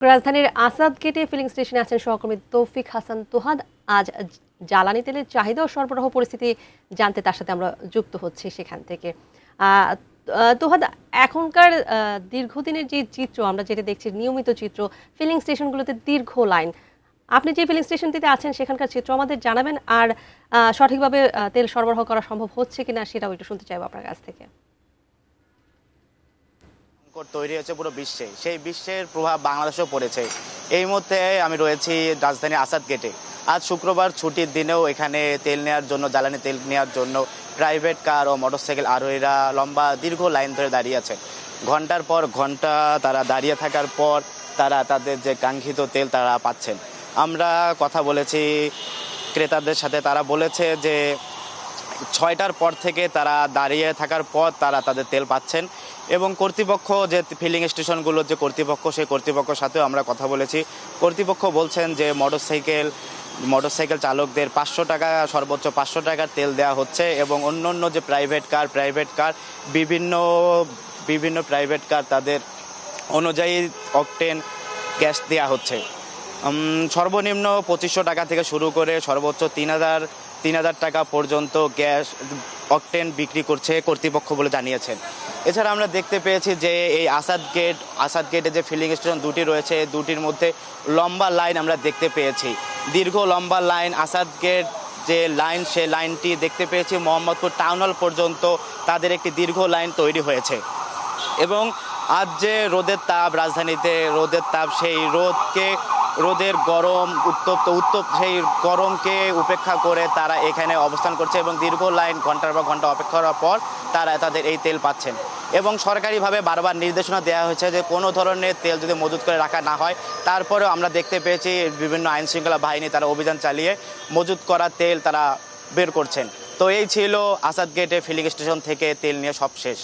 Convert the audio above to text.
রাজধানীর আসাদ গেটে ফিলিং স্টেশনে আছেন সহকর্মী তৌফিক হাসান তোহাদ। আজ জ্বালানি তেলের চাহিদা ও সরবরাহ পরিস্থিতি জানতে তার সাথে আমরা যুক্ত হচ্ছি সেখান থেকে। তোহাদ, এখনকার দীর্ঘদিনের যে চিত্র আমরা যেটা দেখছি, নিয়মিত চিত্র, ফিলিং স্টেশনগুলোতে দীর্ঘ লাইন। আপনি যে ফিলিং স্টেশনটিতে আছেন সেখানকার চিত্র আমাদের জানাবেন, আর সঠিকভাবে তেল সরবরাহ করা সম্ভব হচ্ছে কিনা সেটাও একটু শুনতে চাইবো আপনার কাছ থেকে। তৈরি হয়েছে পুরো বিশ্বে, সেই বিশ্বের প্রভাব বাংলাদেশেও পড়েছে। এই মুহূর্তে আমি রয়েছি রাজধানী আসাদ গেটে। আজ শুক্রবার ছুটির দিনেও এখানে তেল নেওয়ার জন্য, জ্বালানি তেল নেওয়ার জন্য প্রাইভেট কার ও মোটরসাইকেল আরোহীরা লম্বা দীর্ঘ লাইন ধরে দাঁড়িয়ে আছে। ঘন্টার পর ঘন্টা তারা দাঁড়িয়ে থাকার পর তারা তাদের যে কাঙ্ক্ষিত তেল তারা পাচ্ছেন। আমরা কথা বলেছি ক্রেতাদের সাথে, তারা বলেছে যে 6টার পর থেকে তারা দাঁড়িয়ে থাকার পর তারা তাদের তেল পাচ্ছেন। এবং কর্তৃপক্ষ যে ফিলিং স্টেশনগুলোর যে কর্তৃপক্ষ, সেই কর্তৃপক্ষের সাথেও আমরা কথা বলেছি। কর্তৃপক্ষ বলছেন যে মোটরসাইকেল চালকদের 500 টাকা, সর্বোচ্চ 500 টাকার তেল দেওয়া হচ্ছে এবং অন্য যে প্রাইভেট কার বিভিন্ন প্রাইভেট কার তাদের অনুযায়ী অকটেন গ্যাস দেওয়া হচ্ছে। সর্বনিম্ন 2500 টাকা থেকে শুরু করে সর্বোচ্চ 3000 টাকা পর্যন্ত গ্যাস অকটেন বিক্রি করছে কর্তৃপক্ষ বলে জানিয়েছেন। এছাড়া আমরা দেখতে পেয়েছি যে এই আসাদ গেটে যে ফিলিং স্টেশন দুটি রয়েছে, দুটির মধ্যে লম্বা লাইন আমরা দেখতে পেয়েছি। দীর্ঘ লম্বা লাইন, আসাদ গেট যে লাইন, সে লাইনটি দেখতে পেয়েছি মোহাম্মদপুর টাউন হল পর্যন্ত তাদের একটি দীর্ঘ লাইন তৈরি হয়েছে। এবং আজ যে রোদের তাপ, রাজধানীতে রোদের তাপ, সেই রোদের গরম, উত্তপ্ত সেই গরমকে উপেক্ষা করে তারা এখানে অবস্থান করছে এবং দীর্ঘ লাইন ঘন্টার পর ঘন্টা অপেক্ষা করার পর তারা তাদের এই তেল পাচ্ছেন। এবং সরকারিভাবে বারবার নির্দেশনা দেওয়া হয়েছে যে কোনো ধরনের তেল যদি মজুত করে রাখা না হয়। তারপরেও আমরা দেখতে পেয়েছি বিভিন্ন আইনশৃঙ্খলা বাহিনী তারা অভিযান চালিয়ে মজুত করা তেল তারা বের করছেন। তো এই ছিল আসাদ গেটে ফিলিং স্টেশন থেকে তেল নিয়ে সব শেষ।